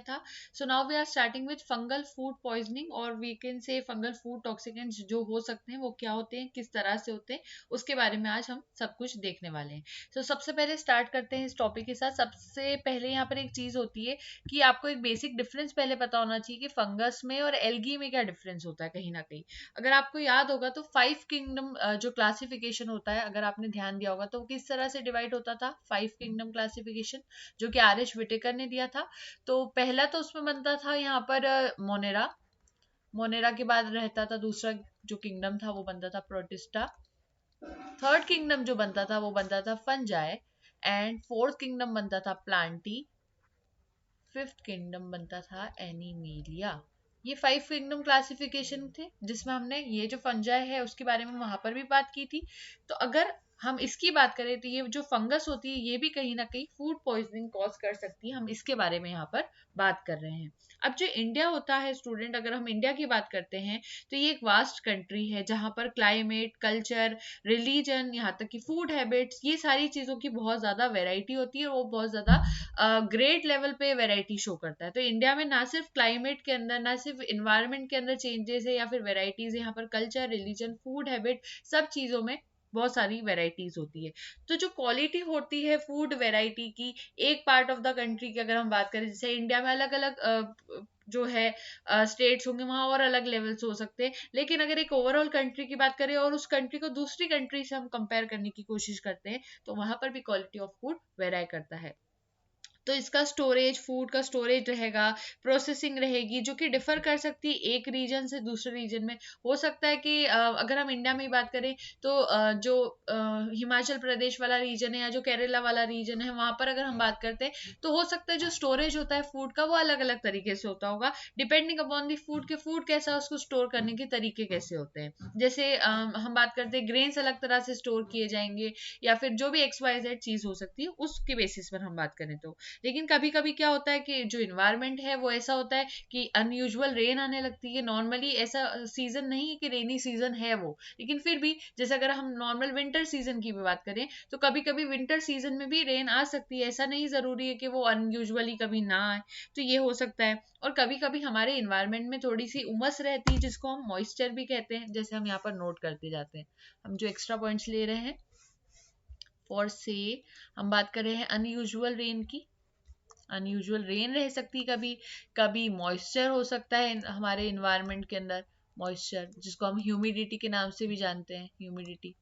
था। So now we are starting with fungal food poisoning, और we can say fungal food toxicants जो हो सकते हैं वो क्या होते हैं, किस तरह से होते हैं, उसके बारे में आज हम सब कुछ देखने वाले हैं। तो सबसे पहले स्टार्ट करते हैं इस टॉपिक के साथ। सबसे पहले यहाँ पर एक चीज होती है कि आपको एक बेसिक डिफरेंस पहले पता होना चाहिए कि फंगस में और एल्गी में क्या डिफरेंस होता है कहीं ना कहीं। अगर आपको याद होगा तो 5 किंगडम जो क्लासिफिकेशन होता है, अगर आपने ध्यान दिया होगा तो वो किस तरह से डिवाइड होता था, 5 किंगडम क्लासिफिकेशन, जो कि आर एच विटेकर ने दिया था। तो पहला तो उसमें बनता था यहाँ पर मोनेरा। मोनेरा के बाद रहता था दूसरा जो किंगडम था वो बनता था प्रोटिस्टा। थर्ड किंगडम जो बनता था वो बनता था फंजाई। एंड फोर्थ किंगडम बनता था प्लांटी। फिफ्थ किंगडम बनता था एनिमीलिया। ये 5 किंगडम क्लासिफिकेशन थे जिसमें हमने ये जो फंजाई है उसके बारे में वहां पर भी बात की थी। तो अगर हम इसकी बात करें तो ये जो फंगस होती है ये भी कहीं ना कहीं फूड पॉइजनिंग कॉज कर सकती है, हम इसके बारे में यहाँ पर बात कर रहे हैं। अब जो इंडिया होता है स्टूडेंट, अगर हम इंडिया की बात करते हैं तो ये एक वास्ट कंट्री है जहाँ पर क्लाइमेट, कल्चर, रिलीजन, यहाँ तक कि फूड हैबिट्स, ये सारी चीज़ों की बहुत ज़्यादा वेराइटी होती है और वो बहुत ज़्यादा ग्रेट लेवल पे वेराइटी शो करता है। तो इंडिया में ना सिर्फ क्लाइमेट के अंदर, ना सिर्फ इन्वायरमेंट के अंदर चेंजेस है या फिर वेराइटीज, यहाँ पर कल्चर, रिलीजन, फूड हैबिट, सब चीज़ों में बहुत सारी वेराइटीज होती है। तो जो क्वालिटी होती है फूड वेराइटी की एक पार्ट ऑफ द कंट्री की अगर हम बात करें, जैसे इंडिया में अलग अलग जो है स्टेट्स होंगे वहाँ और अलग लेवल्स हो सकते हैं, लेकिन अगर एक ओवरऑल कंट्री की बात करें और उस कंट्री को दूसरी कंट्री से हम कंपेयर करने की कोशिश करते हैं तो वहां पर भी क्वालिटी ऑफ फूड वेराई करता है। तो इसका स्टोरेज, फूड का स्टोरेज रहेगा, प्रोसेसिंग रहेगी, जो कि डिफर कर सकती है एक रीजन से दूसरे रीजन में। हो सकता है कि अगर हम इंडिया में ही बात करें तो जो हिमाचल प्रदेश वाला रीजन है या जो केरला वाला रीजन है वहां पर अगर हम बात करते हैं तो हो सकता है जो स्टोरेज होता है फूड का वो अलग अलग तरीके से होता होगा, डिपेंडिंग अपॉन दी फूड के फूड कैसा, उसको स्टोर करने के तरीके कैसे होते हैं। जैसे हम बात करते हैं ग्रेन्स अलग तरह से स्टोर किए जाएंगे, या फिर जो भी एक्स वाई जेड चीज हो सकती है उसके बेसिस पर हम बात करें तो। लेकिन कभी कभी क्या होता है कि जो इन्वायरमेंट है वो ऐसा होता है कि अनयूजुअल रेन आने लगती है। नॉर्मली ऐसा सीजन नहीं है कि रेनी सीजन है वो, लेकिन फिर भी जैसे अगर हम नॉर्मल विंटर सीजन की भी बात करें तो कभी कभी विंटर सीजन में भी रेन आ सकती है, ऐसा नहीं जरूरी है कि वो अनयूजुअली कभी ना आए। तो ये हो सकता है। और कभी कभी हमारे इन्वायरमेंट में थोड़ी सी उमस रहती है जिसको हम मॉइस्चर भी कहते हैं, जैसे हम यहाँ पर नोट करते जाते हैं। हम जो एक्स्ट्रा पॉइंट्स ले रहे हैं फॉर से, हम बात कर रहे हैं अनयूजुअल रेन की। अनयूजुअल रेन रह सकती है, कभी कभी मॉइस्चर हो सकता है हमारे इन्वायरमेंट के अंदर। मॉइस्चर जिसको हम ह्यूमिडिटी के नाम से भी जानते हैं, ह्यूमिडिटी,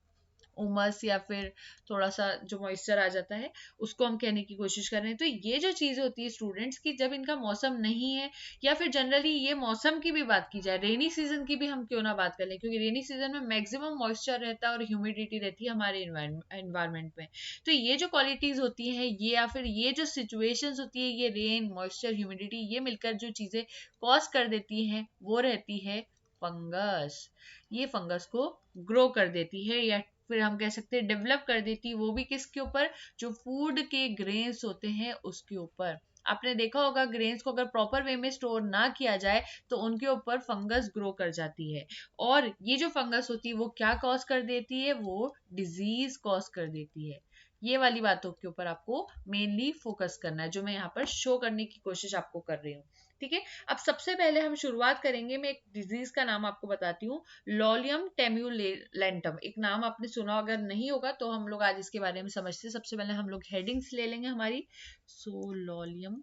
उमस या फिर थोड़ा सा जो मॉइस्चर आ जाता है उसको हम कहने की कोशिश कर रहे हैं। तो ये जो चीज़ होती है स्टूडेंट्स की, जब इनका मौसम नहीं है, या फिर जनरली ये मौसम की भी बात की जाए, रेनी सीजन की भी हम क्यों ना बात कर लें, क्योंकि रेनी सीजन में मैक्सिमम मॉइस्चर रहता है और ह्यूमिडिटी रहती है हमारे इन्वायरमेंट में। तो ये जो क्वालिटीज होती हैं ये, या फिर ये जो सिचुएशंस होती है, ये रेन, मॉइस्चर, ह्यूमिडिटी, ये मिलकर जो चीज़ें कॉज कर देती हैं वो रहती है फंगस। ये फंगस को ग्रो कर देती है, या फिर हम कह सकते हैं डेवलप कर देती है। वो भी किसके ऊपर, जो फूड के ग्रेन्स होते हैं उसके ऊपर। आपने देखा होगा ग्रेन्स को अगर प्रॉपर वे में स्टोर ना किया जाए तो उनके ऊपर फंगस ग्रो कर जाती है। और ये जो फंगस होती है वो क्या कॉज कर देती है, वो डिजीज कॉज कर देती है। ये वाली बातों के ऊपर आपको मेनली फोकस करना है, जो मैं यहाँ पर शो करने की कोशिश आपको कर रही हूँ। ठीक है, अब सबसे पहले हम शुरुआत करेंगे, मैं एक डिजीज का नाम आपको बताती हूँ, लॉलियम टेम्यूलेंटम। एक नाम आपने सुना अगर नहीं होगा तो हम लोग आज इसके बारे में समझते हैं। सबसे पहले हम लोग हेडिंग्स ले लेंगे हमारी। सो लॉलियम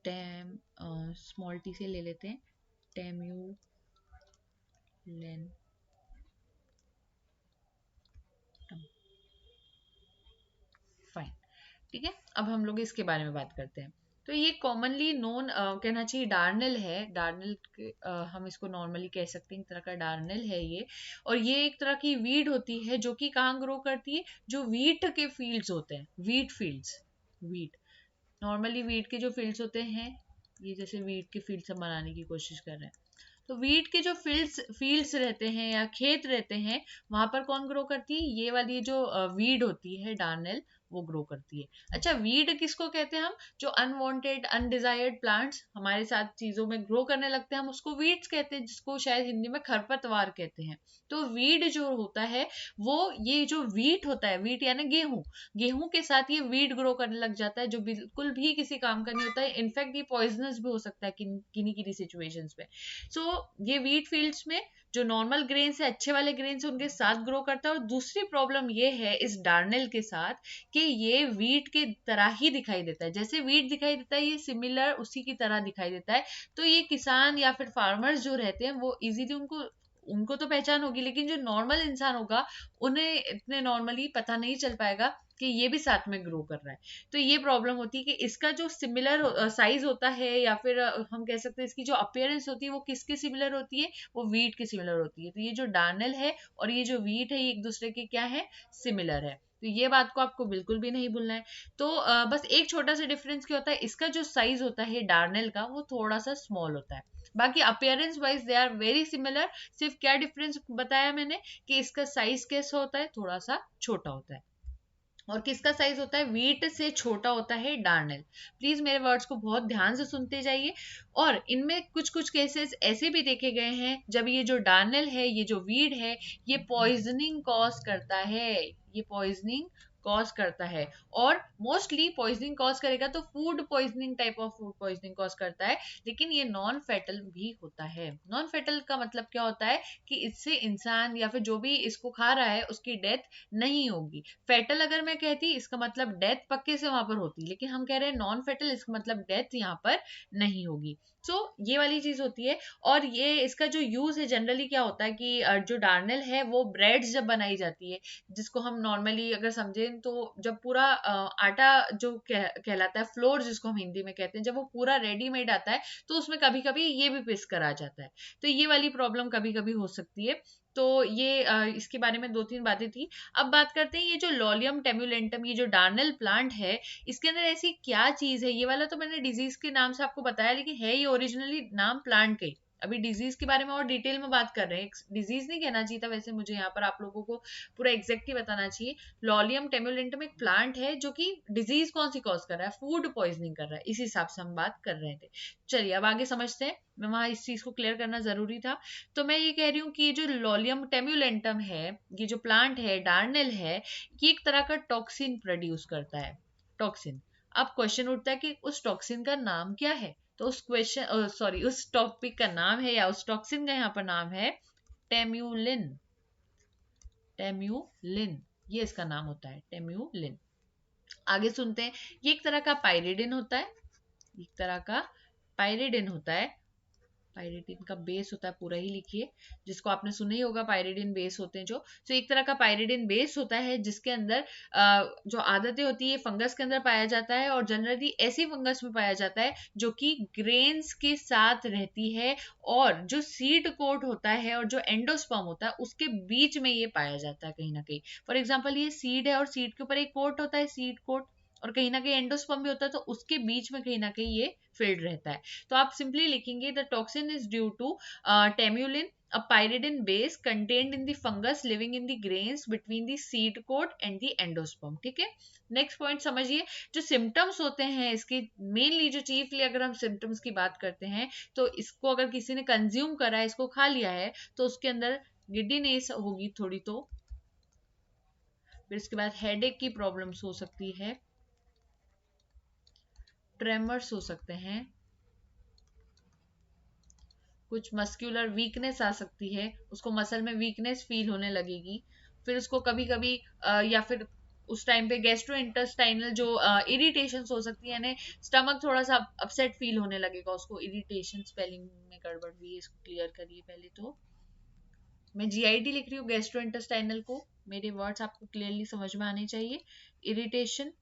टेम, स्मॉल टी से ले लेते हैं, टेम्यूलेंटम। फाइन, ठीक है। अब हम लोग इसके बारे में बात करते हैं। तो ये कॉमनली नोन कहना चाहिए डार्नल है। डार्नल हम इसको नॉर्मली कह सकते हैं, एक तरह का डार्नल है ये। और ये एक तरह की वीड होती है जो कि कहाँ ग्रो करती है, जो वीट के फील्ड्स होते हैं, wheat fields. Wheat, normally wheat के जो फील्ड्स होते हैं, ये जैसे वीट के फील्ड्स हम बनाने की कोशिश कर रहे हैं, तो वीट के जो फील्ड्स रहते हैं या खेत रहते हैं वहां पर कौन ग्रो करती है, ये वाली जो वीड होती है डार्नेल, वो ग्रो करती है। अच्छा, वीड किसको कहते हैं हम? जो अनवांटेड अनडिजायर्ड प्लांट्स हमारे साथ चीजों में ग्रो करने लगते हैं, हम उसको वीड्स कहते हैं, जिसको शायद हिंदी में खरपतवार कहते हैं। तो वीड जो होता है वो, ये जो वीट होता है, वीट यानी गेहूं, गेहूं के साथ ये वीड ग्रो करने लग जाता है, जो बिल्कुल भी किसी काम का नहीं होता है। इनफैक्ट ये पॉइजनस भी हो सकता है किन्हीं किन्हीं सिचुएशंस में। सो ये वीट फील्ड्स में जो नॉर्मल ग्रेन्स है, अच्छे वाले ग्रेन्स, उनके साथ ग्रो करता है। और दूसरी प्रॉब्लम ये है इस डार्नेल के साथ कि ये वीट के तरह ही दिखाई देता है, जैसे वीट दिखाई देता है ये सिमिलर उसी की तरह दिखाई देता है। तो ये किसान या फिर फार्मर्स जो रहते हैं वो इजीली उनको उनको तो पहचान होगी, लेकिन जो नॉर्मल इंसान होगा उन्हें इतने नॉर्मली पता नहीं चल पाएगा कि ये भी साथ में ग्रो कर रहा है। तो ये प्रॉब्लम होती है कि इसका जो सिमिलर साइज होता है, या फिर हम कह सकते हैं इसकी जो अपीयरेंस होती है वो किसके सिमिलर होती है, वो वीट के सिमिलर होती है। तो ये जो डार्नेल है और ये जो वीट है, ये एक दूसरे के क्या है, सिमिलर है। तो ये बात को आपको बिल्कुल भी नहीं भूलना है। तो बस एक छोटा सा डिफरेंस क्या होता है, इसका जो साइज होता है डार्नेल का वो थोड़ा सा स्मॉल होता है, बाकी appearance wise they are very similar. सिर्फ क्या डिफरेंस बताया मैंने कि इसका साइज कैसा होता है, थोड़ा सा छोटा होता है, और किसका साइज होता है, वीट से छोटा होता है डार्नेल। प्लीज मेरे वर्ड्स को बहुत ध्यान से सुनते जाइए। और इनमें कुछ कुछ केसेस ऐसे भी देखे गए हैं जब ये जो डार्नेल है, ये जो वीड है, ये पॉइजनिंग कॉज करता है, ये पॉइजनिंग कॉज करता है। और मोस्टली पॉइजनिंग कॉज करेगा तो food poisoning, type of food poisoning cause करता है। लेकिन ये नॉन फेटल भी होता है। नॉन फेटल का मतलब क्या होता है कि इससे इंसान या फिर जो भी इसको खा रहा है उसकी डेथ नहीं होगी। फेटल अगर मैं कहती इसका मतलब डेथ पक्के से वहां पर होती, लेकिन हम कह रहे हैं नॉन फेटल, इसका मतलब डेथ यहाँ पर नहीं होगी। सो ये वाली चीज होती है। और ये इसका जो यूज है जनरली क्या होता है कि जो डार्नेल है वो ब्रेड्स जब बनाई जाती है, जिसको हम नॉर्मली अगर समझें तो जब पूरा आटा जो कहलाता है, फ्लोर जिसको हम हिंदी में कहते हैं, जब वो पूरा रेडीमेड आता है तो उसमें कभी कभी ये भी पिस कर आ जाता है। तो ये वाली प्रॉब्लम कभी कभी हो सकती है। तो ये इसके बारे में दो तीन बातें थी। अब बात करते हैं ये जो लॉलियम टेम्युलेंटम, ये जो डार्नेल प्लांट है, इसके अंदर ऐसी क्या चीज है। ये वाला तो मैंने डिजीज के नाम से आपको बताया, लेकिन है ये ओरिजिनली नाम प्लांट का ही। अभी डिजीज के बारे में और डिटेल में बात कर रहे हैं। डिजीज नहीं कहना चाहिए था वैसे मुझे, यहाँ पर आप लोगों को पूरा एग्जैक्ट ही बताना चाहिए। लॉलियम टेम्युलेंटम एक प्लांट है जो कि डिजीज कौन सी कॉज कर रहा है, फूड पॉइजनिंग कर रहा है, इस हिसाब से हम बात कर रहे थे। चलिए अब आगे समझते हैं, मैं वहां इस चीज को क्लियर करना जरूरी था। तो मैं ये कह रही हूँ कि ये जो लॉलियम टेम्युलेंटम है, ये जो प्लांट है डार्नेल है, ये एक तरह का टॉक्सिन प्रोड्यूस करता है, टॉक्सिन। अब क्वेश्चन उठता है कि उस टॉक्सिन का नाम क्या है। तो उस क्वेश्चन सॉरी उस टॉपिक का नाम है, या उस टॉक्सिन का यहाँ पर नाम है टेम्यूलिन। टेम्यूलिन, ये इसका नाम होता है, टेम्यूलिन। आगे सुनते हैं। ये एक तरह का पायरिडिन होता है, एक तरह का पायरिडिन होता है। पायरिडिन का बेस होता है, पूरा ही लिखिए, जिसको आपने सुना ही होगा, पायरिडिन बेस होते हैं जो। तो एक तरह का पायरिडिन बेस होता है जिसके अंदर जो आदतें होती है फंगस के अंदर पाया जाता है, और जनरली ऐसी फंगस में पाया जाता है जो कि ग्रेन्स के साथ रहती है, और जो सीड कोट होता है और जो एंडोस्पर्म होता है उसके बीच में ये पाया जाता है कहीं ना कहीं। फॉर एग्जाम्पल ये सीड है और सीड के ऊपर एक कोट होता है, सीड कोट, और कहीं ना कहीं एंडोस्पर्म भी होता है, तो उसके बीच में कहीं ना कहीं ये फिल्ड रहता है। तो आप सिंपली लिखेंगे the toxin is due to temuline, a pyridine base contained in the fungus living in the grains between the seed coat and the endosperm। ठीक है, नेक्स्ट पॉइंट समझिए। जो सिम्टम्स होते हैं इसके, मेनली जो चीफली अगर हम सिम्टम्स की बात करते हैं, तो इसको अगर किसी ने कंज्यूम करा है, इसको खा लिया है, तो उसके अंदर गिड्डीनेस होगी थोड़ी, तो फिर इसके बाद हेडेक की प्रॉब्लम्स हो सकती है, ट्रेमर्स हो सकते हैं, कुछ मस्क्यूलर वीकनेस आ सकती है, उसको मसल में वीकनेस फील होने लगेगी। फिर उसको कभी कभी या फिर उस टाइम पे गैस्ट्रो इंटेस्टाइनल जो इरिटेशंस हो सकती है, यानी स्टमक थोड़ा सा अपसेट फील होने लगेगा उसको। इरिटेशन स्पेलिंग में गड़बड़ हुई है, इसको क्लियर करिए पहले। तो मैं जीआईडी लिख रही हूँ गैस्ट्रो इंटेस्टाइनल को, मेरे वर्ड्स आपको क्लियरली समझ में आने चाहिए। इरिटेशन,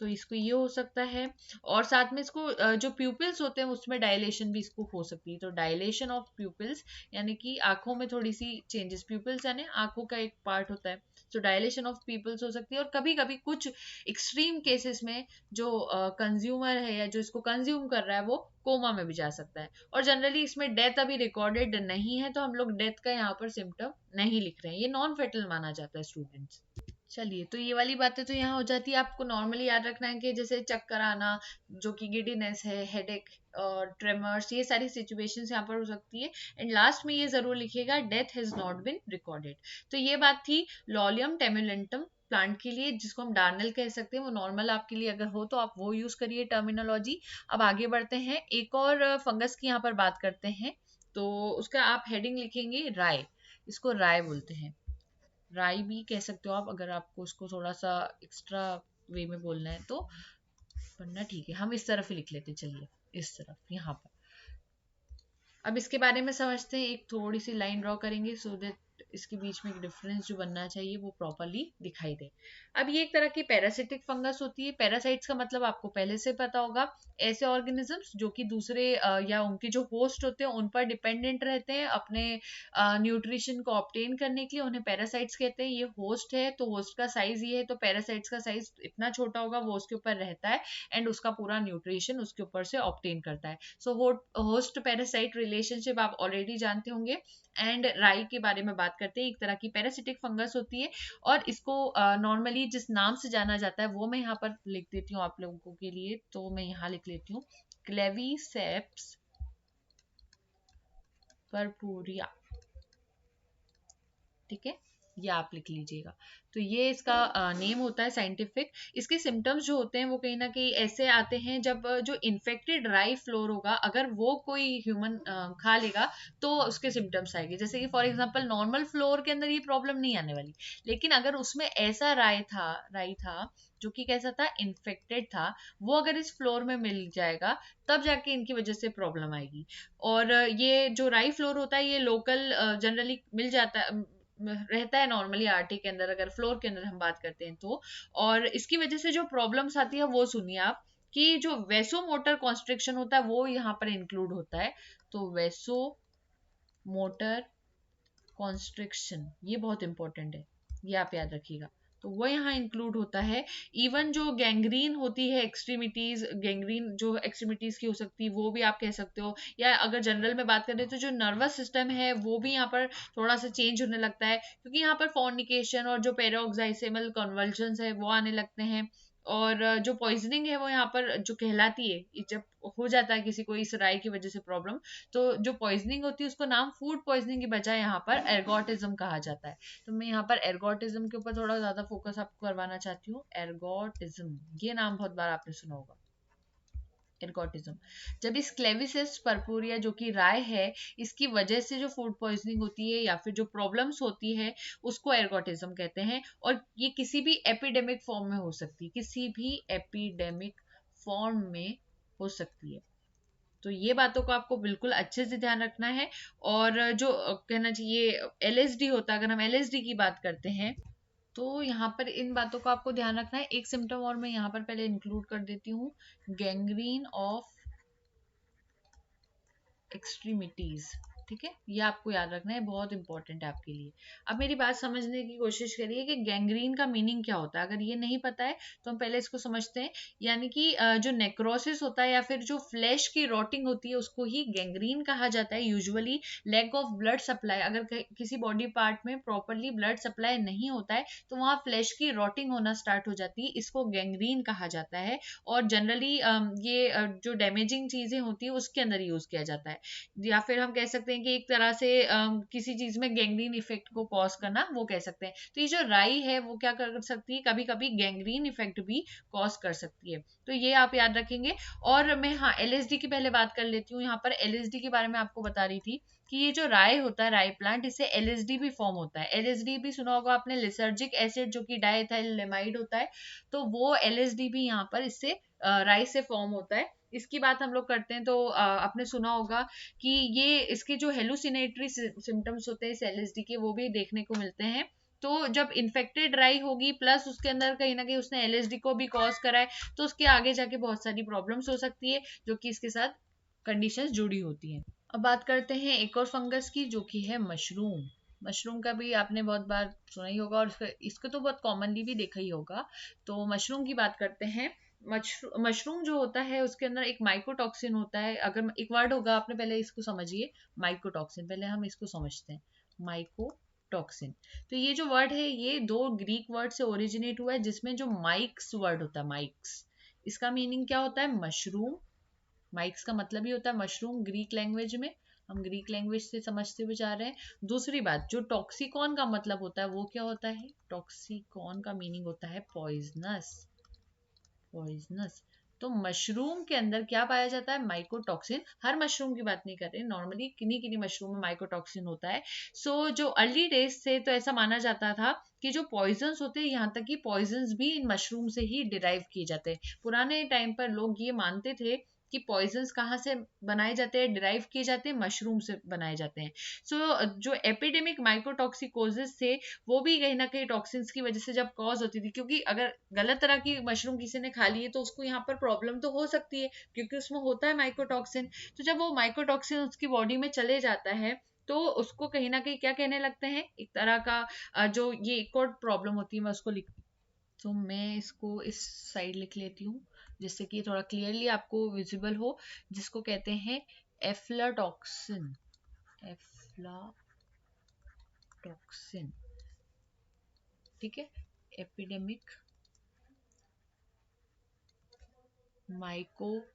तो इसको ये हो सकता है। और साथ में इसको जो प्यूपिल्स होते हैं उसमें डायलेशन भी इसको हो सकती है। तो डायलेशन ऑफ प्यूपिल्स यानी कि आंखों में थोड़ी सी चेंजेस, प्यूपिल्स यानी आंखों का एक पार्ट होता है, तो डायलेशन ऑफ प्यूपिल्स हो सकती है। और कभी कभी कुछ एक्सट्रीम केसेस में जो कंज्यूमर है या जो इसको कंज्यूम कर रहा है वो कोमा में भी जा सकता है। और जनरली इसमें डेथ अभी रिकॉर्डेड नहीं है, तो हम लोग डेथ का यहाँ पर सिम्टम नहीं लिख रहे हैं, ये नॉन फेटल माना जाता है स्टूडेंट्स। चलिए, तो ये वाली बातें तो यहाँ हो जाती है। आपको नॉर्मली याद रखना है कि जैसे चक्कर आना, जो कि गिडीनेस है, हेडेक और ट्रेमर्स, ये सारी सिचुएशंस यहाँ पर हो सकती है। एंड लास्ट में ये जरूर लिखिएगा, death has not been recorded. तो ये बात थी लॉलियम टेमुलेंटम प्लांट के लिए, जिसको हम डार्नल कह सकते हैं। वो नॉर्मल आपके लिए अगर हो तो आप वो यूज करिए टर्मिनोलॉजी। अब आगे बढ़ते हैं, एक और फंगस की यहाँ पर बात करते हैं। तो उसका आप हेडिंग लिखेंगे राय। इसको राय बोलते हैं, राई भी कह सकते हो आप, अगर आपको उसको थोड़ा सा एक्स्ट्रा वे में बोलना है तो। वरना ठीक है, हम इस तरफ ही लिख लेते, चलिए इस तरफ यहाँ पर। अब इसके बारे में समझते हैं, एक थोड़ी सी लाइन ड्रॉ करेंगे सो दैट इसके बीच में एक डिफरेंस जो बनना चाहिए वो प्रॉपरली दिखाई दे। अब ये एक तरह की पैरासिटिक फंगस होती है। पैरासाइट्स का मतलब आपको पहले से पता होगा, ऐसे ऑर्गेनिजम्स जो कि दूसरे या उनके जो होस्ट होते हैं उन पर डिपेंडेंट रहते हैं अपने न्यूट्रिशन को ऑब्टेन करने के लिए, उन्हें पैरासाइट्स कहते हैं। ये होस्ट है तो होस्ट का साइज ये है, तो पैरासाइट्स का साइज इतना छोटा होगा, वो उसके ऊपर रहता है एंड उसका पूरा न्यूट्रिशन उसके ऊपर से ऑब्टेन करता है। सो होस्ट पैरासाइट रिलेशनशिप आप ऑलरेडी जानते होंगे। एंड राई के बारे में बात करते हैं, एक तरह की पैरासिटिक फंगस होती है और इसको नॉर्मली जिस नाम से जाना जाता है वो मैं यहाँ पर लिख देती हूँ आप लोगों के लिए। तो मैं यहाँ लिख लेती हूँ, क्लेविसेप्स परपुरिया। ठीक है, ये आप लिख लीजिएगा। तो ये इसका नेम होता है साइंटिफिक। इसके सिम्टम्स जो होते हैं वो कहीं ना कहीं ऐसे आते हैं, जब जो इन्फेक्टेड राई फ्लोर होगा अगर वो कोई ह्यूमन खा लेगा तो उसके सिम्टम्स आएंगे। जैसे कि फॉर एग्जांपल नॉर्मल फ्लोर के अंदर ये प्रॉब्लम नहीं आने वाली, लेकिन अगर उसमें ऐसा राई था जो कि कैसा था, इन्फेक्टेड था, वो अगर इस फ्लोर में मिल जाएगा तब जाके इनकी वजह से प्रॉब्लम आएगी। और ये जो राई फ्लोर होता है ये लोकल जनरली मिल जाता है, रहता है नॉर्मली आर्टिक के अंदर, अगर फ्लोर के अंदर हम बात करते हैं तो। और इसकी वजह से जो प्रॉब्लम्स आती है वो सुनिए आप, कि जो वेसो मोटर कॉन्स्ट्रिक्शन होता है वो यहाँ पर इंक्लूड होता है। तो वेसो मोटर कॉन्स्ट्रिक्शन ये बहुत इंपॉर्टेंट है, ये आप याद रखिएगा। तो वो यहाँ इंक्लूड होता है। इवन जो गैंग्रीन होती है एक्सट्रीमिटीज, गैंग्रीन जो एक्सट्रीमिटीज की हो सकती है वो भी आप कह सकते हो। या अगर जनरल में बात करें तो जो नर्वस सिस्टम है वो भी यहाँ पर थोड़ा सा चेंज होने लगता है, क्योंकि यहाँ पर फॉर्निकेशन और जो पेरोक्साइसेमल कन्वल्जन्स है वो आने लगते हैं। और जो पॉइजनिंग है वो यहाँ पर जो कहलाती है, जब हो जाता है किसी को इस राय की वजह से प्रॉब्लम, तो जो पॉइजनिंग होती है उसको नाम फूड पॉइजनिंग की बजाय यहाँ पर एर्गोटिज्म कहा जाता है। तो मैं यहाँ पर एर्गोटिज्म के ऊपर थोड़ा ज्यादा फोकस आपको करवाना चाहती हूँ। एर्गोटिज्म, ये नाम बहुत बार आपने सुना होगा, एर्गोटिज्म। जब इस क्लेविसेस परपुरिया जो कि राय है, इसकी वजह से जो फूड पॉइजनिंग होती है या फिर जो प्रॉब्लम्स होती है उसको एर्गोटिज्म कहते हैं। और ये किसी भी एपिडेमिक फॉर्म में हो सकती है, किसी भी एपिडेमिक फॉर्म में हो सकती है। तो ये बातों को आपको बिल्कुल अच्छे से ध्यान रखना है। और जो कहना चाहिए एलएसडी होता है, अगर हम एलएसडी की बात करते हैं तो यहाँ पर इन बातों का आपको ध्यान रखना है। एक सिम्टम और मैं यहाँ पर पहले इंक्लूड कर देती हूँ, गैंग्रीन ऑफ एक्सट्रीमिटीज। ठीक है, ये आपको याद रखना है, बहुत इंपॉर्टेंट है आपके लिए। अब मेरी बात समझने की कोशिश करिए कि गैंग्रीन का मीनिंग क्या होता है। अगर ये नहीं पता है तो हम पहले इसको समझते हैं। यानी कि जो नेक्रोसिस होता है या फिर जो फ्लैश की रॉटिंग होती है उसको ही गैंग्रीन कहा जाता है। Usually lack of blood supply, अगर किसी बॉडी पार्ट में प्रॉपरली ब्लड सप्लाई नहीं होता है तो वहाँ फ्लैश की रॉटिंग होना स्टार्ट हो जाती है, इसको गैंग्रीन कहा जाता है। और जनरली ये जो डैमेजिंग चीजें होती है उसके अंदर यूज किया जाता है। या फिर हम कह सकते हैं कि एक तरह से किसी चीज में गैंग्रीन इफेक्ट को कॉज करना वो कह सकते हैं। तो ये जो राई है वो क्या कर सकती है, कभी कभी गैंग्रीन इफेक्ट भी कॉज कर सकती है। तो ये आप याद रखेंगे। और मैं हाँ एलएसडी की पहले बात कर लेती हूँ। यहाँ पर एलएसडी के बारे में आपको बता रही थी कि ये जो राय होता है, राई प्लांट, इससे एलएसडी भी फॉर्म होता है। एलएसडी भी सुना होगा आपने, लिसर्जिक एसिड जो कि डाइएथाइलएमाइड होता है, तो वो एलएसडी भी यहाँ पर इससे राई से फॉर्म होता है। इसकी बात हम लोग करते हैं तो आपने सुना होगा कि ये इसके जो हेलुसिनेटरी सिम्टम्स होते हैं इस एलएसडी के, वो भी देखने को मिलते हैं। तो जब इन्फेक्टेड राई होगी प्लस उसके अंदर कहीं ना कहीं उसने एलएसडी को भी कॉज करा है, तो उसके आगे जाके बहुत सारी प्रॉब्लम्स हो सकती है जो कि इसके साथ कंडीशंस जुड़ी होती हैं। अब बात करते हैं एक और फंगस की जो कि है मशरूम। मशरूम का भी आपने बहुत बार सुना ही होगा और इसको तो बहुत कॉमनली भी देखा ही होगा। तो मशरूम की बात करते हैं। मशरूम जो होता है उसके अंदर एक माइकोटॉक्सिन होता है। अगर एक वर्ड होगा, आपने पहले इसको समझिए, माइकोटॉक्सिन, पहले हम इसको समझते हैं। Mycotoxin. तो ये जो वर्ड है ये दो ग्रीक वर्ड से ओरिजिनेट हुआ है, जिसमें जो माइक्स वर्ड होता है, माइक्स, इसका मीनिंग क्या होता है, मशरूम। माइक्स का मतलब ही होता है मशरूम ग्रीक लैंग्वेज में, हम ग्रीक लैंग्वेज से समझते हुए जा रहे हैं। दूसरी बात, जो टॉक्सिकॉन का मतलब होता है वो क्या होता है, टॉक्सिकॉन का मीनिंग होता है पॉइजनस, पॉइजनस। तो मशरूम के अंदर क्या पाया जाता है, माइकोटॉक्सिन। हर मशरूम की बात नहीं कर रहे, नॉर्मली किन्हीं किन्हीं मशरूम में माइकोटॉक्सिन होता है। जो अर्ली डेज से तो ऐसा माना जाता था कि जो पॉइजन्स होते हैं, यहाँ तक कि पॉइजन्स भी इन मशरूम से ही डिराइव किए जाते हैं। पुराने टाइम पर लोग ये मानते थे कि पॉइजन्स कहाँ से बनाए जाते हैं, डिराइव किए जाते हैं, मशरूम से बनाए जाते हैं। जो एपिडेमिक माइकोटॉक्सिकोसिस थे वो भी कहीं ना कहीं टॉक्सिन्स की वजह से जब कॉज होती थी, क्योंकि अगर गलत तरह की मशरूम किसी ने खा ली है तो उसको यहाँ पर प्रॉब्लम तो हो सकती है, क्योंकि उसमें होता है माइकोटॉक्सिन। तो जब वो माइकोटॉक्सिन उसकी बॉडी में चले जाता है तो उसको कहीं ना कहीं क्या कहने लगते हैं, एक तरह का जो ये एक और प्रॉब्लम होती है, मैं उसको लिख, तो मैं इसको इस साइड लिख लेती हूँ जिससे कि थोड़ा क्लियरली आपको विजिबल हो, जिसको कहते हैं एफ्लाटॉक्सिन, एफ्लाटॉक्सिन। ठीक है, एपिडेमिक माइकोटॉक्सिकोसिस,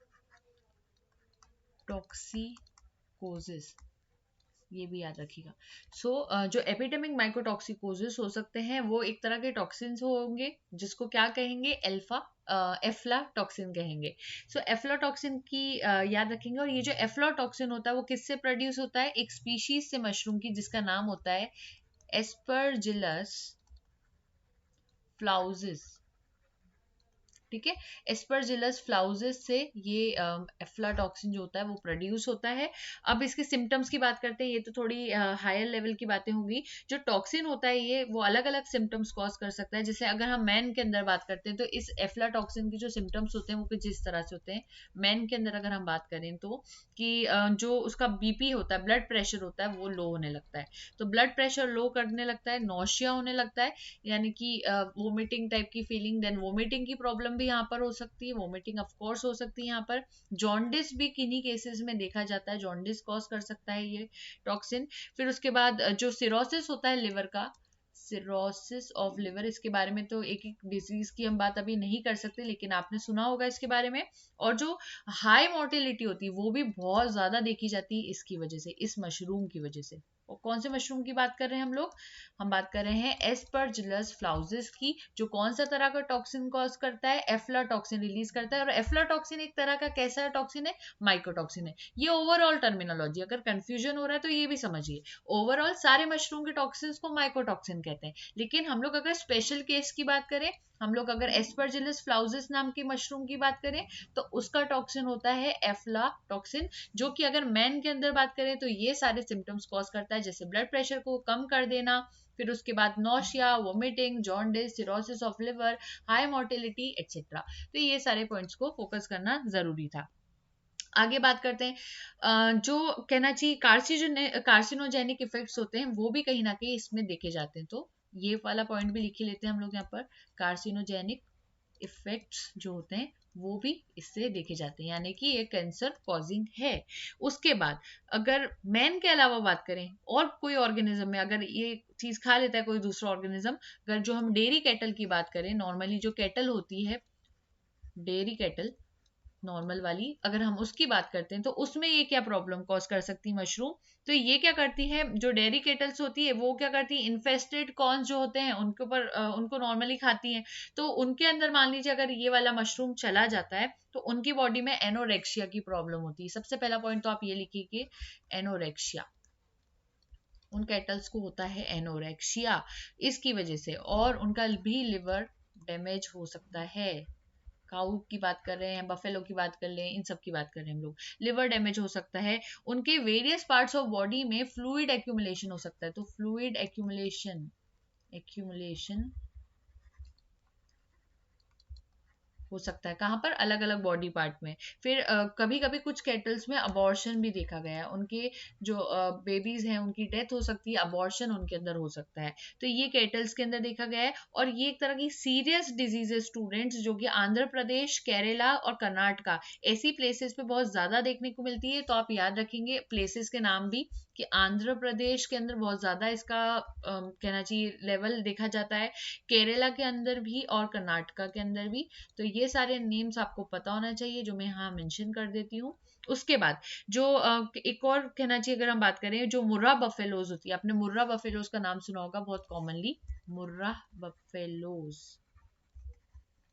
ये भी याद रखिएगा। जो एपिडेमिक माइकोटॉक्सिकोसिस हो सकते हैं वो एक तरह के टॉक्सिन्स होंगे, जिसको क्या कहेंगे, एफ्लाटॉक्सिन कहेंगे। एफ्लाटॉक्सिन की याद रखेंगे। और ये जो एफ्लाटॉक्सिन होता है वो किससे प्रोड्यूस होता है, एक स्पीशीज से मशरूम की, जिसका नाम होता है एस्परजिलस फ्लाउजिस। ठीक है, एस्परजिलस फ्लाउजिस से ये एफ्लाटॉक्सिन जो होता है वो प्रोड्यूस होता है। अब इसके सिम्टम्स की बात करते हैं, ये तो थोड़ी हायर लेवल की बातें होंगी। जो टॉक्सिन होता है ये वो अलग अलग सिम्टम्स कॉज कर सकता है। जैसे अगर हम मैन के अंदर बात करते हैं तो इस एफ्लाटॉक्सिन के जो सिम्टम्स होते हैं वो कुछ इस तरह से होते हैं। मैन के अंदर अगर हम बात करें तो कि जो उसका बीपी होता है, ब्लड प्रेशर होता है, वो लो होने लगता है। तो ब्लड प्रेशर लो करने लगता है, नौशिया होने लगता है, यानी कि वोमिटिंग टाइप की फीलिंग, देन वोमिटिंग की प्रॉब्लम भी यहाँ पर हो सकती है, वोमिटिंग ऑफ कोर्स हो सकती है यहाँ पर। जॉन्डिस भी किन्हीं केसेस में देखा जाता है, जॉन्डिस कॉज कर सकता है ये टॉक्सिन। फिर उसके बाद जो सिरोसिस होता है लिवर का, सिरोसिस ऑफ लिवर, इसके बारे में तो एक एक डिजीज की हम बात अभी नहीं कर सकते, लेकिन आपने सुना होगा इसके बारे में। और जो हाई मोर्टेलिटी होती है वो भी बहुत ज्यादा देखी जाती है इसकी वजह से, इस मशरूम की वजह से। और कौन से मशरूम की बात कर रहे हैं हम लोग, हम बात कर रहे हैं एस्परजिलस फ्लाउजिस की, जो कौन सा तरह का टॉक्सिन कॉज करता है, एफ्लाटॉक्सिन रिलीज करता है। और एफ्लाटॉक्सिन एक तरह का कैसा टॉक्सिन है, माइकोटॉक्सिन है। ये ओवरऑल टर्मिनोलॉजी, अगर कंफ्यूजन हो रहा है तो ये भी समझिए, ओवरऑल सारे मशरूम के टॉक्सिन्स को माइकोटॉक्सिन कहते हैं। लेकिन हम लोग अगर स्पेशल केस की बात करें, हम लोग अगर एस्परजिलस फ्लाउजिस नाम की मशरूम की बात करें तो उसका टॉक्सिन होता है एफ्लाटॉक्सिन, जो कि अगर मैन के अंदर बात करें तो ये सारे सिम्टम्स कॉज करता है, जैसे ब्लड प्रेशर को कम कर देना, फिर उसके बाद nausea, vomiting, jaundice, cirrhosis of liver, high mortality etcetera. तो ये सारे पॉइंट्स को फोकस करना जरूरी था। आगे बात करते हैं, जो कहना चाहिए कार्सिनोजेनिक इफेक्ट्स होते हैं वो भी कहीं ना कहीं इसमें देखे जाते हैं। तो ये वाला पॉइंट भी लिख लेते हैं हम लोग यहाँ पर, कार्सिनोजेनिक इफेक्ट्स जो होते हैं वो भी इससे देखे जाते हैं, यानी कि ये कैंसर कॉजिंग है। उसके बाद अगर मैन के अलावा बात करें और कोई ऑर्गेनिज्म में अगर ये चीज खा लेता है कोई दूसरा ऑर्गेनिज्म, अगर जो हम डेयरी कैटल की बात करें, नॉर्मली जो कैटल होती है, डेयरी कैटल नॉर्मल वाली, अगर हम उसकी बात करते हैं तो उसमें ये क्या प्रॉब्लम कॉज कर सकती है मशरूम। तो ये क्या करती है, जो डेयरी केटल्स होती है वो क्या करती है, इन्फेस्टेड कॉर्न्स जो होते हैं उनके ऊपर उनको नॉर्मली खाती हैं। तो उनके अंदर मान लीजिए अगर ये वाला मशरूम चला जाता है तो उनकी बॉडी में एनोरेक्सिया की प्रॉब्लम होती है। सबसे पहला पॉइंट तो आप ये लिखिए कि एनोरेक्सिया, उन कैटल्स को होता है एनोरेक्सिया इसकी वजह से, और उनका भी लिवर डैमेज हो सकता है। काऊ की बात कर रहे हैं, बफेलो की बात कर लें, इन सब की बात कर रहे हैं हम लोग, लिवर डैमेज हो सकता है। उनके वेरियस पार्ट्स ऑफ बॉडी में फ्लूइड एक्यूमुलेशन हो सकता है। तो फ्लूइड एक्यूमुलेशन एक्यूमुलेशन हो सकता है, कहाँ पर, अलग अलग बॉडी पार्ट में। फिर कभी कभी कुछ कैटल्स में अबॉर्शन भी देखा गया है, उनके जो बेबीज हैं उनकी डेथ हो सकती है, अबॉर्शन उनके अंदर हो सकता है, तो ये कैटल्स के अंदर देखा गया है। और ये एक तरह की सीरियस डिजीज है स्टूडेंट्स, जो कि आंध्र प्रदेश, केरला और कर्नाटका ऐसी प्लेसेस पे बहुत ज्यादा देखने को मिलती है। तो आप याद रखेंगे प्लेसेस के नाम भी, कि आंध्र प्रदेश के अंदर बहुत ज्यादा इसका कहना चाहिए लेवल देखा जाता है, केरला के अंदर भी और कर्नाटका के अंदर भी। तो ये सारे नेम्स आपको पता होना चाहिए, जो मैं यहाँ मेंशन कर देती हूँ। उसके बाद जो एक और कहना चाहिए, अगर हम बात करें, जो मुर्रा बफेलोज होती है, आपने मुर्रा बफेलोज का नाम सुना होगा बहुत कॉमनली, मुर्रा बफेलोज,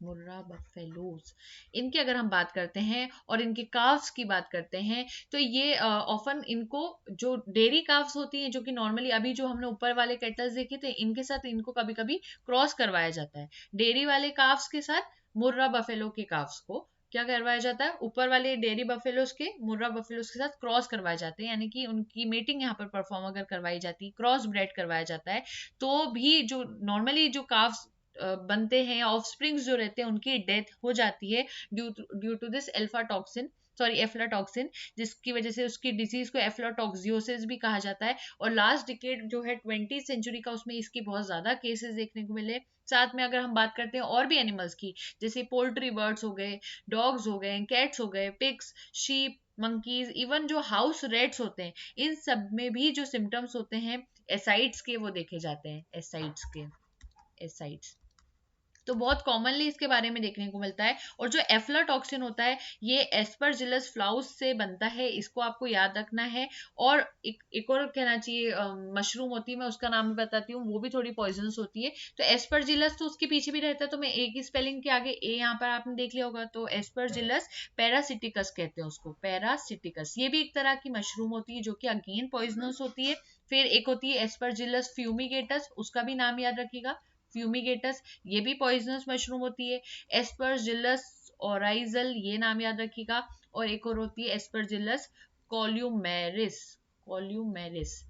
मुर्रा बफेलोज। इनकी अगर हम बात करते हैं और इनके काव्स की बात करते हैं, तो ये ऑफन इनको जो डेयरी काव्स होती हैं, जो कि नॉर्मली अभी जो हमने ऊपर वाले कैटल्स देखे थे, इनके साथ इनको कभी कभी क्रॉस करवाया जाता है। डेयरी वाले काव्स के साथ मुर्रा बफेलो के काव्स को क्या करवाया जाता है, ऊपर वाले डेयरी बफेलोस के मुर्रा बफेलोस के साथ क्रॉस करवाए जाते हैं, यानी कि उनकी मेटिंग यहाँ पर परफॉर्म अगर करवाई जाती है, क्रॉस ब्रेड करवाया जाता है, तो भी जो नॉर्मली जो काव्स बनते हैं, ऑफस्प्रिंग्स जो रहते हैं, उनकी डेथ हो जाती है ड्यू टू दिस एफ्लाटॉक्सिन, जिसकी वजह से उसकी डिजीज को एफ्लाटॉक्सियोसिस भी कहा जाता है। और लास्ट डिकेड जो है 20th सेंचुरी का, उसमें इसकी बहुत ज्यादा केसेस देखने को मिले। साथ में अगर हम बात करते हैं और भी एनिमल्स की, जैसे पोल्ट्री बर्ड्स हो गए, डॉग्स हो गए, कैट्स हो गए, पिग्स, शीप, मंकीज, इवन जो हाउस रेट्स होते हैं, इन सब में भी जो सिम्टम्स होते हैं एसाइड्स के, वो देखे जाते हैं, एसाइड्स। तो बहुत कॉमनली इसके बारे में देखने को मिलता है। और जो एफ्लाटॉक्सिन होता है, ये एस्परजिलस फ्लाउस से बनता है, इसको आपको याद रखना है। और एक और कहना चाहिए मशरूम होती है, मैं उसका नाम भी बताती हूँ, वो भी थोड़ी पॉइजनस होती है। तो एस्परजिलस तो उसके पीछे भी रहता है, तो मैं ए की स्पेलिंग के आगे ए यहाँ पर आपने देख लिया होगा, तो एस्परजिलस पैरासिटिकस कहते हैं उसको, पैरासिटिकस। ये भी एक तरह की मशरूम होती है, जो कि अगेन पॉइजनस होती है। फिर एक होती है एस्परजिलस फ्यूमिगेटस, उसका भी नाम याद रखिएगा, फ्यूमिगेटस, ये भी पॉइजनस मशरूम होती है। एस्परजिलस ओराइजल, ये नाम याद रखिएगा। और एक और होती है एस्परजिलस कोल्यूमेरिस,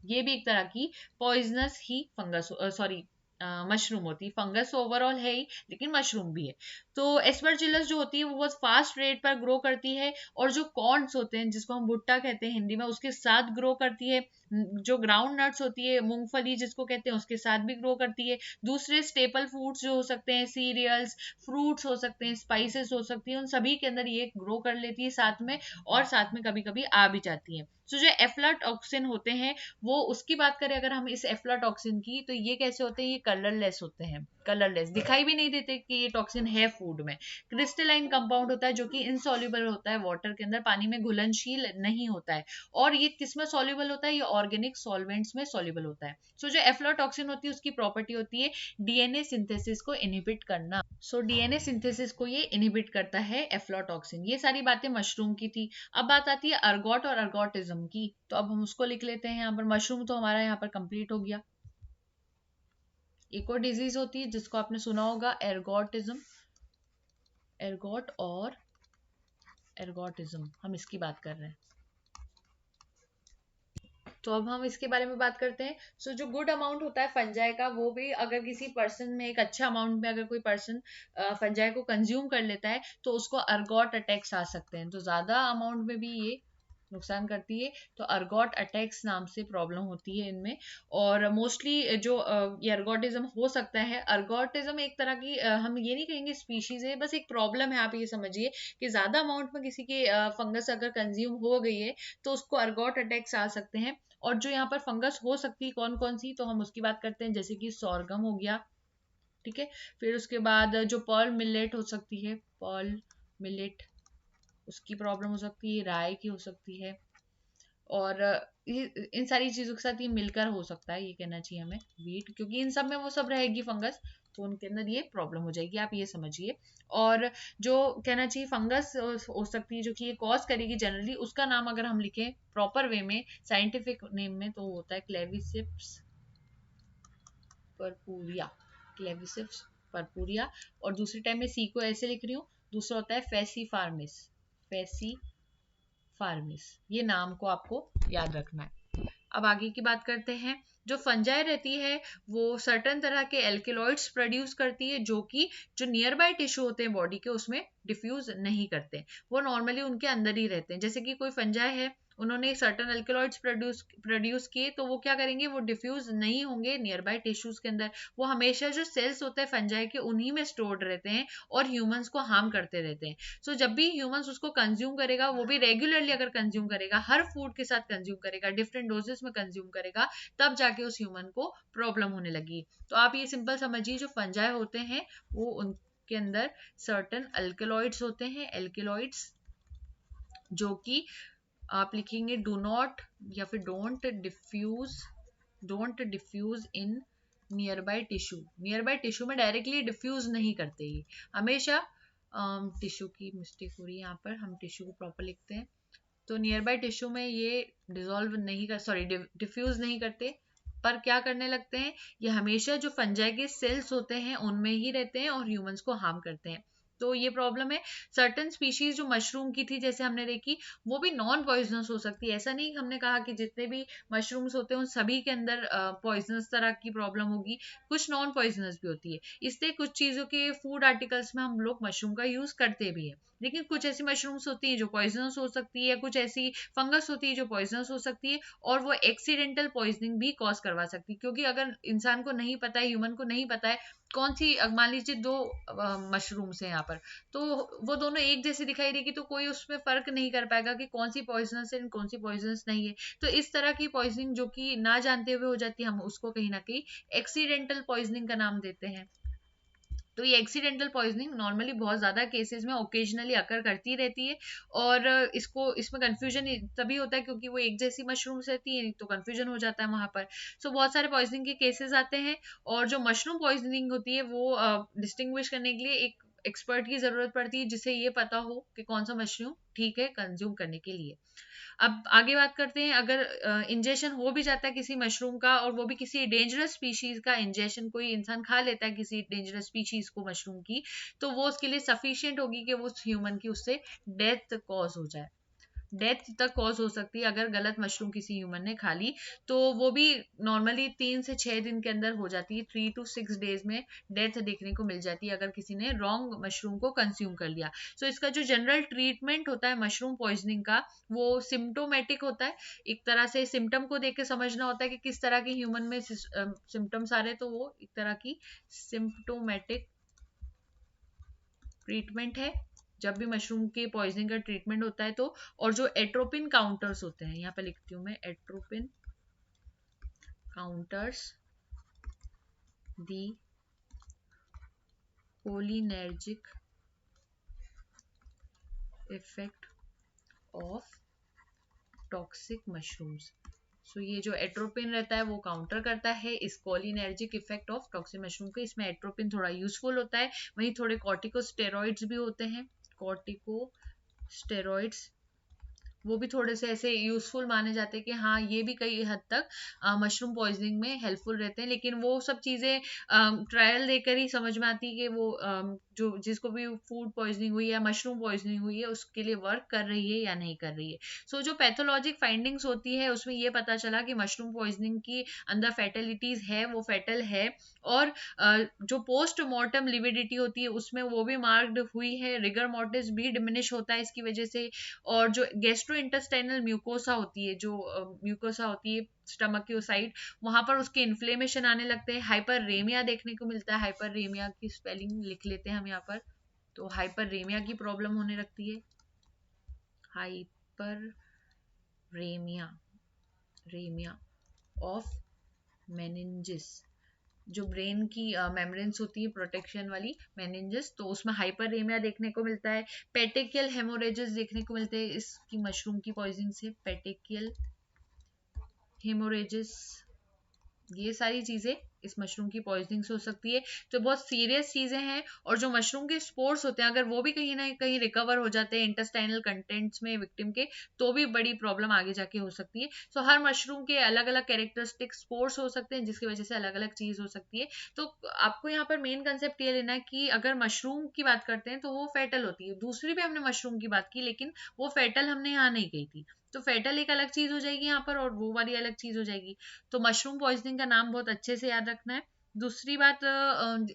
ये भी एक तरह की पॉइजनस ही फंगस, सॉरी मशरूम होती है। फंगस ओवरऑल है ही, लेकिन मशरूम भी है। तो एस्परजिलस जो होती है वो बहुत फास्ट रेट पर ग्रो करती है, और जो कॉर्न्स होते हैं, जिसको हम भुट्टा कहते हैं हिंदी में, उसके साथ ग्रो करती है। जो ग्राउंड नट्स होती है, मूंगफली जिसको कहते हैं, उसके साथ भी ग्रो करती है। दूसरे स्टेपल फूड्स जो हो सकते हैं, सीरियल्स, फ्रूट्स हो सकते हैं, स्पाइसेस हो सकती है, उन सभी के अंदर ये ग्रो कर लेती है साथ में, और साथ में कभी कभी आ भी जाती है। तो जो एफ्लाटॉक्सिन होते हैं, वो उसकी बात करें अगर हम इस एफ्लाटॉक्सिन की, तो ये कैसे होते हैं, ये कलरलेस होते हैं, कलरलेस, दिखाई भी नहीं देते कि ये टॉक्सिन है फूड में। क्रिस्टलाइन कंपाउंड होता है, जो कि इनसॉल्युबल होता है वाटर के अंदर, पानी में घुलनशील नहीं होता है। और ये किस में सॉल्युबल होता है, ये ऑर्गेनिक सॉल्वेंट्स में सॉल्युबल होता है। सो जो एफ्लाटॉक्सिन होती है, उसकी प्रॉपर्टी होती है डीएनए सिंथेसिस को इनहिबिट करना। सो डीएनए सिंथेसिस को ये इनहिबिट करता है एफ्लाटॉक्सिन। ये सारी बातें मशरूम की थी। अब बात आती है अर्गोट और अर्गोटिज्म की, तो अब हम उसको लिख लेते हैं यहाँ पर। मशरूम तो हमारा यहाँ पर कंप्लीट हो गया। एक और डिजीज होती है जिसको आपने सुना होगा, एर्गोटिज्म, एर्गोट और एर्गोटिज्म, हम इसकी बात कर रहे हैं। तो अब हम इसके बारे में बात करते हैं। सो जो गुड अमाउंट होता है फंजाई का, वो भी अगर किसी पर्सन में, एक अच्छा अमाउंट में अगर कोई पर्सन फंजाई को कंज्यूम कर लेता है, तो उसको अर्गोट अटैक्स आ सकते हैं। तो ज्यादा अमाउंट में भी ये नुकसान करती है, तो अर्गोट अटैक्स नाम से प्रॉब्लम होती है इनमें। और मोस्टली जो ये अर्गोटिज्म हो सकता है, अर्गोटिज्म एक तरह की हम ये नहीं कहेंगे स्पीशीज है, बस एक प्रॉब्लम है। आप ये समझिए कि ज्यादा अमाउंट में किसी के फंगस अगर कंज्यूम हो गई है, तो उसको अर्गोट अटैक्स आ सकते हैं। और जो यहाँ पर फंगस हो सकती है कौन कौन सी, तो हम उसकी बात करते हैं, जैसे कि सोरगम हो गया, ठीक है। फिर उसके बाद जो पर्ल मिलेट हो सकती है, पर्ल मिलेट, उसकी प्रॉब्लम हो सकती है, राय की हो सकती है। और इन सारी चीजों के साथ ये मिलकर हो सकता है, ये कहना चाहिए हमें, वीट, क्योंकि इन सब में वो सब रहेगी फंगस, तो उनके अंदर ये प्रॉब्लम हो जाएगी, आप ये समझिए। और जो कहना चाहिए फंगस हो सकती है जो कि ये कॉज करेगी जनरली, उसका नाम अगर हम लिखें प्रॉपर वे में, साइंटिफिक नेम में, तो होता है क्लेविसिप्स परपूरिया, क्लेविसिप्स परपूरिया। और दूसरे टाइम में सी को ऐसे लिख रही हूँ, दूसरा होता है फेसिफार्मिस, फेसिफार्मिस, ये नाम को आपको याद रखना है। अब आगे की बात करते हैं। जो फंजाई रहती है, वो सर्टेन तरह के एल्केलॉइड्स प्रोड्यूस करती है, जो कि जो नियर बाय टिश्यू होते हैं बॉडी के, उसमें डिफ्यूज नहीं करते, वो नॉर्मली उनके अंदर ही रहते हैं। जैसे कि कोई फंजाई है, उन्होंने सर्टन अल्कलॉइड्स प्रोड्यूस किए, तो वो क्या करेंगे, वो डिफ्यूज नहीं होंगे नियर बाय टिश्यूज के अंदर, वो हमेशा जो सेल्स होते हैं फंजाई के उन्हीं में स्टोर्ड रहते हैं और ह्यूमंस को हार्म करते रहते हैं। सो जब भी ह्यूमंस उसको कंज्यूम करेगा, वो भी रेगुलरली अगर कंज्यूम करेगा, हर फूड के साथ कंज्यूम करेगा, डिफरेंट डोजेस में कंज्यूम करेगा, तब जाके उस ह्यूमन को प्रॉब्लम होने लगी। तो आप ये सिंपल समझिए, जो फंजाई होते हैं वो उनके अंदर सर्टन अल्कलॉइड्स होते हैं, एल्कलॉइड्स, जो कि आप लिखेंगे डू नॉट या फिर don't diffuse in nearby tissue. Nearby tissue में डायरेक्टली डिफ्यूज नहीं करते, ही हमेशा टिश्यू की मिस्टेक हो रही है, यहाँ पर हम टिश्यू को प्रॉपर लिखते हैं, तो नियर बाय टिश्यू में ये डिसॉल्व नहीं कर, सॉरी, डिफ्यूज नहीं करते, पर क्या करने लगते हैं, ये हमेशा जो फंजाई के सेल्स होते हैं उनमें ही रहते हैं और ह्यूमंस को हार्म करते हैं। तो ये प्रॉब्लम है। सर्टन स्पीशीज जो मशरूम की थी जैसे हमने देखी, वो भी नॉन पॉइजनस हो सकती है। ऐसा नहीं, हमने कहा कि जितने भी मशरूम्स होते हैं उन सभी के अंदर पॉइजनस तरह की प्रॉब्लम होगी, कुछ नॉन पॉइजनस भी होती है। इसलिए कुछ चीजों के फूड आर्टिकल्स में हम लोग मशरूम का यूज करते भी है, लेकिन कुछ ऐसी मशरूम्स होती है जो पॉइजनस हो सकती है, कुछ ऐसी फंगस होती है जो पॉइजनस हो सकती है, और वो एक्सीडेंटल पॉइजनिंग भी कॉज करवा सकती है। क्योंकि अगर इंसान को नहीं पता है, ह्यूमन को नहीं पता है कौन सी, मान लीजिए दो मशरूम्स है यहाँ पर, तो वो दोनों एक जैसी दिखाई देगी, तो कोई उसमें फर्क नहीं कर पाएगा कि कौन सी पॉइजनस है कौन सी पॉइजनस नहीं है। तो इस तरह की पॉइजनिंग जो कि ना जानते हुए हो जाती है, हम उसको कहीं ना कहीं एक्सीडेंटल पॉइजनिंग का नाम देते हैं। तो ये एक्सीडेंटल पॉइजनिंग नॉर्मली बहुत ज्यादा केसेस में ओकेजनली अकर करती रहती है, और इसमें कंफ्यूजन तभी होता है क्योंकि वो एक जैसी मशरूम्स रहती है, तो कंफ्यूजन हो जाता है वहां पर। सो बहुत सारे पॉइजनिंग के केसेस आते हैं, और जो मशरूम पॉइजनिंग होती है वो डिस्टिंग्विश करने के लिए एक एक्सपर्ट की जरूरत पड़ती है, जिसे ये पता हो कि कौन सा मशरूम ठीक है कंज्यूम करने के लिए। अब आगे बात करते हैं, अगर इंजेक्शन हो भी जाता है किसी मशरूम का, और वो भी किसी डेंजरस स्पीशीज का इंजेक्शन कोई इंसान खा लेता है किसी डेंजरस स्पीशीज को मशरूम की, तो वो उसके लिए सफिशिएंट होगी कि वो उस ह्यूमन की उससे डेथ कॉज हो जाए। डेथ तक कॉज हो सकती है अगर गलत मशरूम किसी ह्यूमन ने खा ली, तो वो भी नॉर्मली 3 से 6 दिन के अंदर हो जाती है, 3 to 6 days में डेथ देखने को मिल जाती है अगर किसी ने रॉन्ग मशरूम को कंज्यूम कर लिया। सो इसका जो जनरल ट्रीटमेंट होता है मशरूम पॉइजनिंग का, वो सिम्टोमेटिक होता है। एक तरह से सिम्टम को देख के समझना होता है कि किस तरह के ह्यूमन में सिम्टम्स आ रहे हैं, तो वो एक तरह की सिम्टोमेटिक ट्रीटमेंट है जब भी मशरूम के पॉइजनिंग का ट्रीटमेंट होता है। तो और जो एट्रोपिन काउंटर्स होते हैं, यहाँ पे लिखती हूँ मैं, atropine counters the cholinergic effect of toxic mushrooms. So ये जो एट्रोपिन रहता है वो काउंटर करता है इस cholinergic effect of toxic mushroom को। इसमें एट्रोपिन थोड़ा यूजफुल होता है, वहीं थोड़े कॉर्टिकोस्टेरॉइड्स भी होते हैं, कॉर्टिकोस्टेरॉइड्स वो भी थोड़े से ऐसे यूजफुल माने जाते हैं कि हाँ ये भी कई हद तक मशरूम पॉइजनिंग में हेल्पफुल रहते हैं। लेकिन वो सब चीज़ें ट्रायल देकर ही समझ में आती है कि वो जो जिसको भी फूड पॉइजनिंग हुई है, मशरूम पॉइजनिंग हुई है, उसके लिए वर्क कर रही है या नहीं कर रही है। सो जो पैथोलॉजिक फाइंडिंग्स होती है उसमें ये पता चला कि मशरूम पॉइजनिंग की अंदर फैटेलिटीज है, वो फैटल है, और जो पोस्ट मॉर्टम लिविडिटी होती है उसमें वो भी मार्क्ड हुई है, रिगर मॉर्टिस भी डिमिनिश होता है इसकी वजह से, और जो गैस्ट्रोइंटेस्टाइनल म्यूकोसा होती है, जो म्यूकोसा होती है स्टमक की साइड, वहां पर उसके इन्फ्लेमेशन आने लगते हैं, हाइपररेमिया देखने को मिलता है। हाइपररेमिया की स्पेलिंग लिख लेते हैं हम यहाँ पर, तो हाइपररेमिया की प्रॉब्लम होने लगती है, हाइपररेमिया रेमिया ऑफ मेनिंजिस, जो ब्रेन की मेम्ब्रेन्स होती है प्रोटेक्शन वाली मेनिंजस, तो उसमें हाइपररेमिया देखने को मिलता है। पेटेकियल हेमोरेजेस देखने को मिलते हैं इसकी मशरूम की पॉइजनिंग से, पेटेकियल हेमोरेजेस, ये सारी चीजें इस मशरूम की पॉइजनिंग से हो सकती है। तो बहुत सीरियस चीजें हैं, और जो मशरूम के स्पोर्स होते हैं अगर वो भी कहीं ना कहीं रिकवर हो जाते हैं इंटेस्टाइनल कंटेंट्स में विक्टिम के, तो भी बड़ी प्रॉब्लम आगे जाके हो सकती है। सो हर मशरूम के अलग अलग कैरेक्टरिस्टिक स्पोर्स हो सकते हैं जिसकी वजह से अलग अलग चीज हो सकती है। तो आपको यहाँ पर मेन कंसेप्ट ये लेना है कि अगर मशरूम की बात करते हैं तो वो फेटल होती है। दूसरी भी हमने मशरूम की बात की, लेकिन वो फेटल हमने यहाँ नहीं कही थी, तो फेटल एक अलग चीज हो जाएगी यहाँ पर और वो वाली अलग चीज हो जाएगी। तो मशरूम पॉइजनिंग का नाम बहुत अच्छे से याद रखना है, दूसरी बात,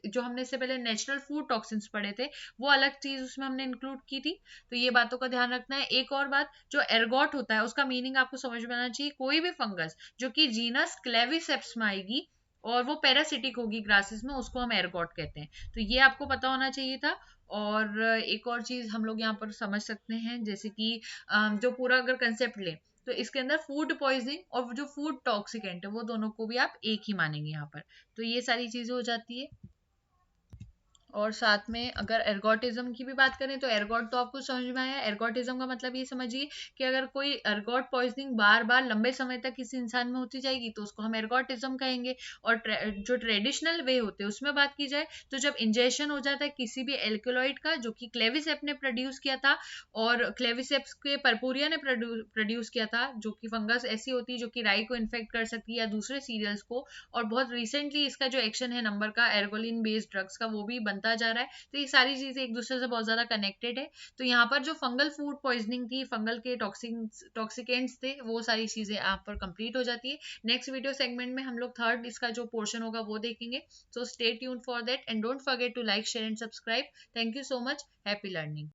जो हमने इससे पहले नेचुरल फूड टॉक्सिन्स पढ़े थे, वो अलग चीज उसमें हमने इंक्लूड की थी। तो ये बातों का ध्यान रखना है। एक और बात, जो एर्गोट होता है उसका मीनिंग आपको समझ में आना चाहिए। कोई भी फंगस जो कि जीनस क्लेविसेप्स में आएगी और वो पैरासिटिक होगी ग्रासेस में, उसको हम एर्गोट कहते हैं। तो ये आपको पता होना चाहिए था। और एक और चीज हम लोग यहाँ पर समझ सकते हैं, जैसे कि जो पूरा अगर कंसेप्ट लें, तो इसके अंदर फूड पॉइजनिंग और जो फूड टॉक्सिकेंट है वो दोनों को भी आप एक ही मानेंगे यहाँ पर। तो ये सारी चीजें हो जाती है। और साथ में अगर एर्गोटिज्म की भी बात करें, तो एर्गोट तो आपको समझ में आया। एर्गोटिज्म का मतलब ये समझिए कि अगर कोई एर्गोट पॉइजनिंग बार बार लंबे समय तक किसी इंसान में होती जाएगी तो उसको हम एर्गोटिज्म कहेंगे। और जो ट्रेडिशनल वे होते हैं उसमें बात की जाए, तो जब इंजेक्शन हो जाता है किसी भी एल्कलॉइड का जो कि क्लेविसेप ने प्रोड्यूस किया था, और क्लेविसेप्स के परपुरिया ने प्रोड्यूस किया था, जो कि फंगस ऐसी होती है जो कि राई को इन्फेक्ट कर सकती है या दूसरे सीरियल्स को। और बहुत रिसेंटली इसका जो एक्शन है नंबर का एर्गोलिन बेस्ड ड्रग्स का, वो भी बनता जा रहा है। तो ये सारी चीजें एक दूसरे से बहुत ज्यादा कनेक्टेड है। तो यहाँ पर जो फंगल फूड पॉइजनिंग थी, फंगल के टॉक्सिकेंट्स थे, वो सारी चीजें यहाँ पर कंप्लीट हो जाती है। नेक्स्ट वीडियो सेगमेंट में हम लोग थर्ड इसका जो पोर्शन होगा वो देखेंगे। So stay tuned for that and don't forget to like, share and subscribe. Thank you so much. Happy learning.